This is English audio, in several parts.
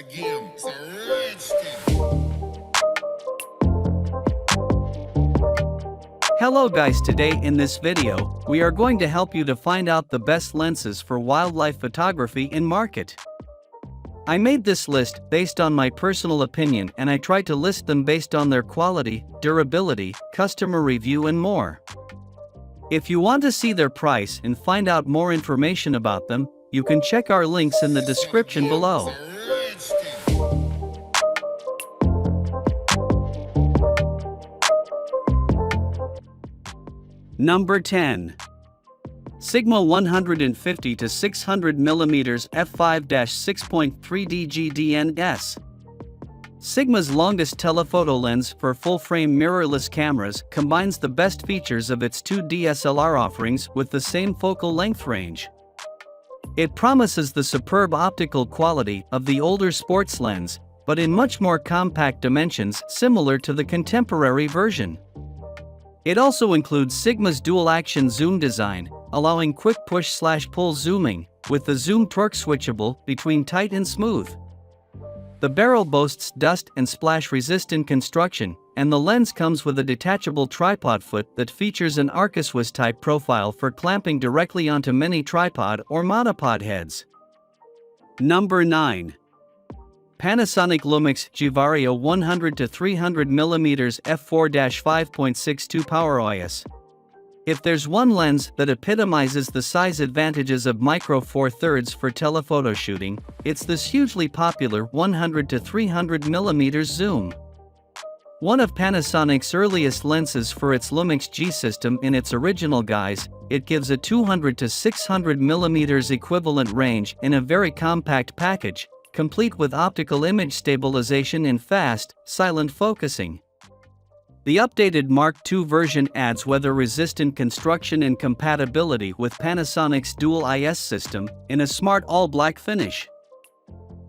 game. It's a rich thing. Hello guys, today in this video, we are going to help you to find out the best lenses for wildlife photography in market. I made this list based on my personal opinion and I tried to list them based on their quality, durability, customer review and more. If you want to see their price and find out more information about them, you can check our links in the description below. Number 10. Sigma 150 to 600 mm f5-6.3D GDNS. Sigma's longest telephoto lens for full-frame mirrorless cameras combines the best features of its two DSLR offerings with the same focal length range. It promises the superb optical quality of the older sports lens, but in much more compact dimensions similar to the contemporary version. It also includes Sigma's dual-action zoom design, allowing quick push/pull zooming, with the zoom torque switchable between tight and smooth. The barrel boasts dust and splash-resistant construction, and the lens comes with a detachable tripod foot that features an Arcoswiss-type profile for clamping directly onto many tripod or monopod heads. Number 9. Panasonic Lumix G-Vario 100 to 300 mm f4-5.62 PowerOIS. If there's one lens that epitomizes the size advantages of Micro Four Thirds for telephoto shooting, it's this hugely popular 100 to 300 mm zoom. One of Panasonic's earliest lenses for its Lumix G system in its original guise, it gives a 200 to 600 mm equivalent range in a very compact package, complete with optical image stabilization and fast, silent focusing. The updated Mark II version adds weather-resistant construction and compatibility with Panasonic's dual IS system in a smart all-black finish.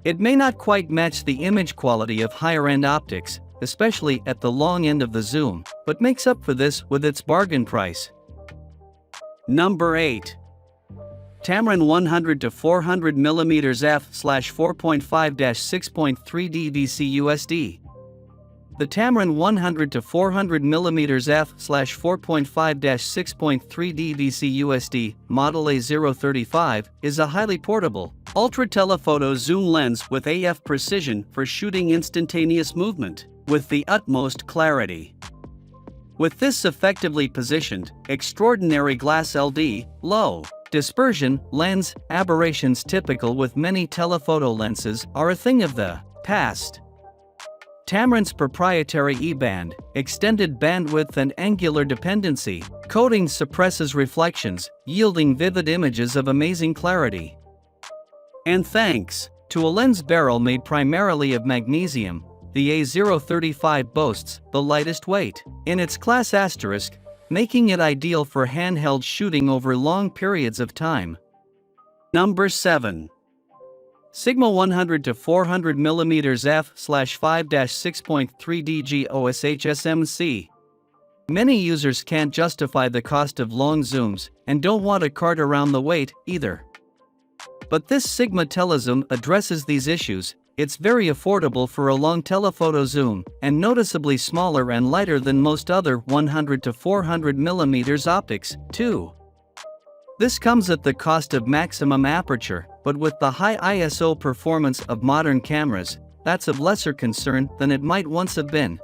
It may not quite match the image quality of higher-end optics, especially at the long end of the zoom, but makes up for this with its bargain price. Number 8. Tamron 100 to 400 mm f/4.5-6.3D VC-USD. The Tamron 100 to 400 mm f/4.5-6.3D VC-USD model A035 is a highly portable, ultra-telephoto zoom lens with AF precision for shooting instantaneous movement with the utmost clarity. With this effectively positioned, extraordinary glass LD, low dispersion lens, aberrations typical with many telephoto lenses are a thing of the past. Tamron's proprietary E-band, extended bandwidth and angular dependency coating suppresses reflections, yielding vivid images of amazing clarity. And thanks to a lens barrel made primarily of magnesium, the A035 boasts the lightest weight in its class asterisk, making it ideal for handheld shooting over long periods of time. Number 7. Sigma 100 to 400 mm f/5-6.3D GOSH-SMC. Many users can't justify the cost of long zooms and don't want to cart around the weight either. But this Sigma telezoom addresses these issues. It's very affordable for a long telephoto zoom, and noticeably smaller and lighter than most other 100 to 400 mm optics, too. This comes at the cost of maximum aperture, but with the high ISO performance of modern cameras, that's of lesser concern than it might once have been.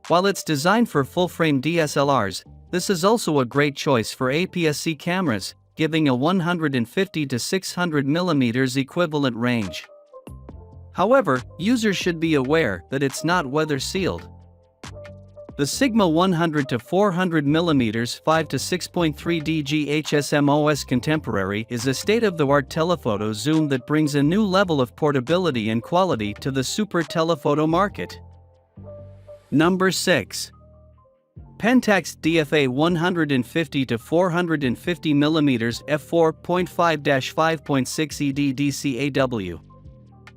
While it's designed for full-frame DSLRs, this is also a great choice for APS-C cameras, giving a 150 to 600 mm equivalent range. However, users should be aware that it's not weather-sealed. The Sigma 100 to 400 mm 5-6.3D GHSMOS Contemporary is a state-of-the-art telephoto zoom that brings a new level of portability and quality to the super telephoto market. Number 6. Pentax DFA 150 to 450 mm f4.5-5.6ED DCAW.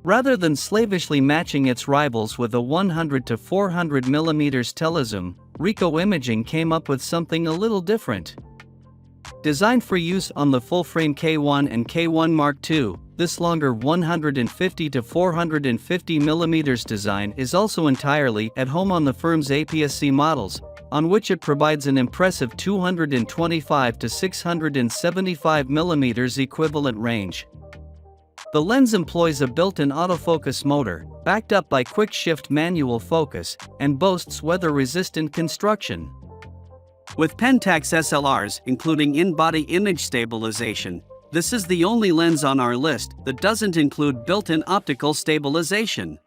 Rather than slavishly matching its rivals with a 100 to 400 mm telezoom, Ricoh Imaging came up with something a little different. Designed for use on the full-frame K1 and K1 Mark II, this longer 150 to 450 mm design is also entirely at home on the firm's APS-C models, on which it provides an impressive 225 to 675 mm equivalent range. The lens employs a built-in autofocus motor, backed up by quick-shift manual focus, and boasts weather-resistant construction. With Pentax SLRs, including in-body image stabilization, this is the only lens on our list that doesn't include built-in optical stabilization.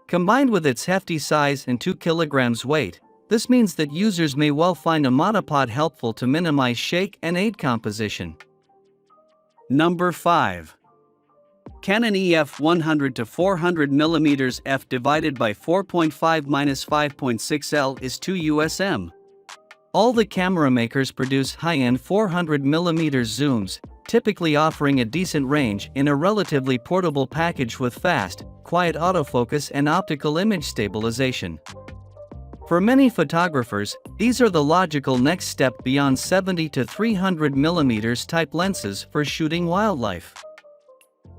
Combined with its hefty size and 2 kg weight, this means that users may well find a monopod helpful to minimize shake and aid composition. Number 5. Canon EF 100 to 400 mm f divided by 4.5-5.6 L is 2 USM. All the camera makers produce high-end 400 mm zooms, typically offering a decent range in a relatively portable package with fast, quiet autofocus and optical image stabilization. For many photographers, these are the logical next step beyond 70 to 300 mm type lenses for shooting wildlife.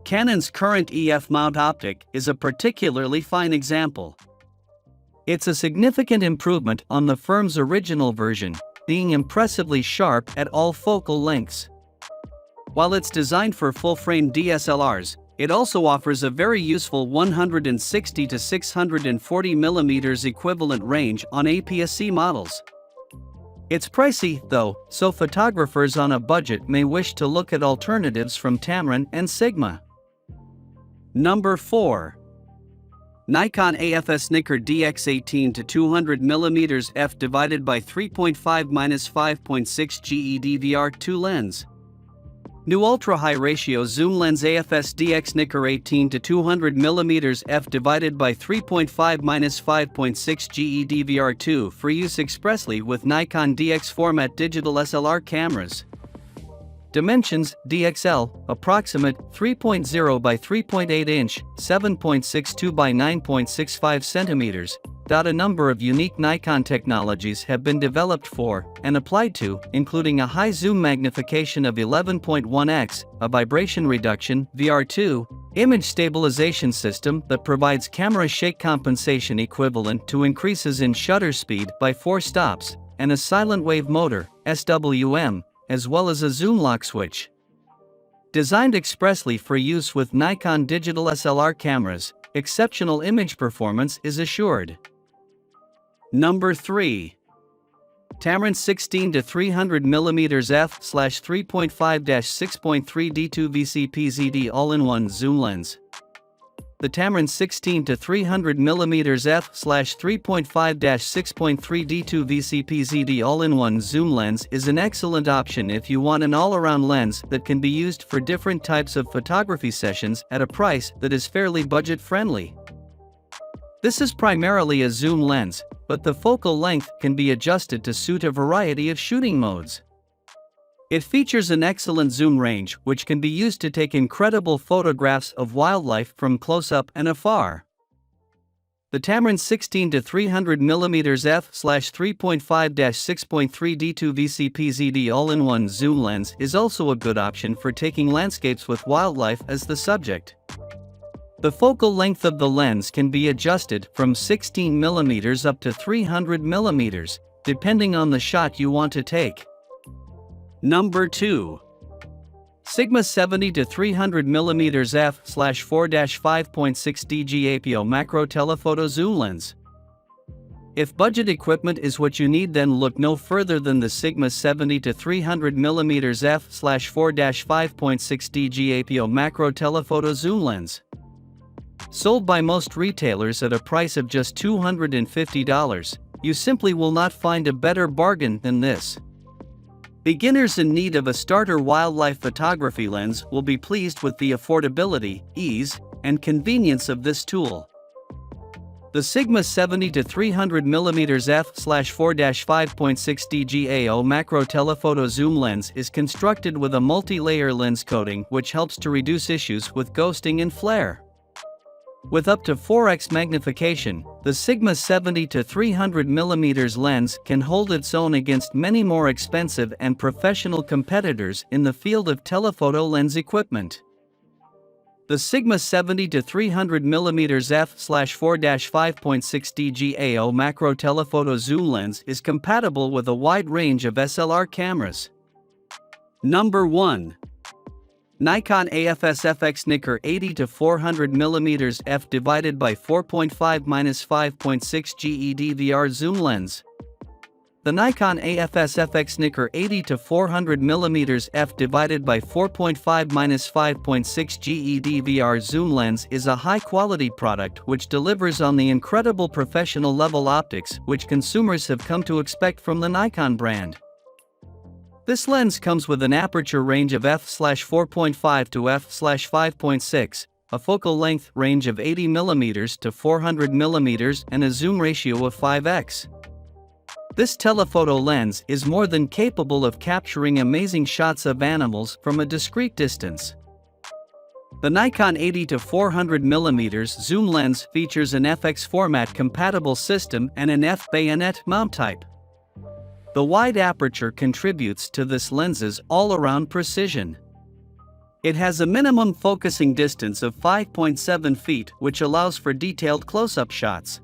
Canon's current EF mount optic is a particularly fine example. It's a significant improvement on the firm's original version, being impressively sharp at all focal lengths. While it's designed for full-frame DSLRs, it also offers a very useful 160 to 640 mm equivalent range on APS-C models. It's pricey, though, so photographers on a budget may wish to look at alternatives from Tamron and Sigma. Number 4. Nikon AFS Nikkor DX18 to 200 mm f divided by 3.5-5.6 GeD VR2 lens. New ultra-high ratio zoom lens AFS DX Nikkor 18 to 200 mm f divided by 3.5-5.6 GeD VR2 for use expressly with Nikon DX format digital SLR cameras. Dimensions: DXL, approximate 3.0 by 3.8 inch, 7.62 by 9.65 centimeters. A number of unique Nikon technologies have been developed for and applied to, including a high zoom magnification of 11.1x, a vibration reduction (VR2), image stabilization system that provides camera shake compensation equivalent to increases in shutter speed by 4 stops, and a silent wave motor (SWM), as well as a zoom lock switch. Designed expressly for use with Nikon digital SLR cameras, exceptional image performance is assured. Number 3. Tamron 16 to 300 mm f/3.5-6.3 D2 VCP-ZD all-in-one zoom lens. The Tamron 16 to 300 mm f/3.5-6.3 D2 VCP-ZD all-in-one zoom lens is an excellent option if you want an all-around lens that can be used for different types of photography sessions at a price that is fairly budget-friendly. This is primarily a zoom lens, but the focal length can be adjusted to suit a variety of shooting modes. It features an excellent zoom range which can be used to take incredible photographs of wildlife from close-up and afar. The Tamron 16 to 300 mm f/3.5-6.3 D2 VCP-ZD all-in-one zoom lens is also a good option for taking landscapes with wildlife as the subject. The focal length of the lens can be adjusted from 16 mm up to 300 mm, depending on the shot you want to take. Number 2. Sigma 70 to 300 mm f/4-5.6 DG APO macro telephoto zoom lens. If budget equipment is what you need, then look no further than the Sigma 70 to 300 mm f/4-5.6 DG APO macro telephoto zoom lens. Sold by most retailers at a price of just $250, you simply will not find a better bargain than this. Beginners in need of a starter wildlife photography lens will be pleased with the affordability, ease, and convenience of this tool. The Sigma 70 to 300 mm f/4-5.6 DG-AO macro telephoto zoom lens is constructed with a multi-layer lens coating which helps to reduce issues with ghosting and flare. With up to 4x magnification, the Sigma 70-300mm lens can hold its own against many more expensive and professional competitors in the field of telephoto lens equipment. The Sigma 70-300mm f/4-5.6 DGAO macro telephoto zoom lens is compatible with a wide range of SLR cameras. Number 1. Nikon AFS FX Nikkor 80-400mm f/4.5-5.6 GED VR zoom lens. The Nikon AFS FX Nikkor 80-400mm f/4.5-5.6 GED VR zoom lens is a high-quality product which delivers on the incredible professional-level optics which consumers have come to expect from the Nikon brand. This lens comes with an aperture range of f/4.5 to f/5.6, a focal length range of 80mm to 400mm, and a zoom ratio of 5x. This telephoto lens is more than capable of capturing amazing shots of animals from a discrete distance. The Nikon 80-400mm zoom lens features an FX format compatible system and an f-bayonet mount type. The wide aperture contributes to this lens's all-around precision. It has a minimum focusing distance of 5.7 feet, which allows for detailed close-up shots.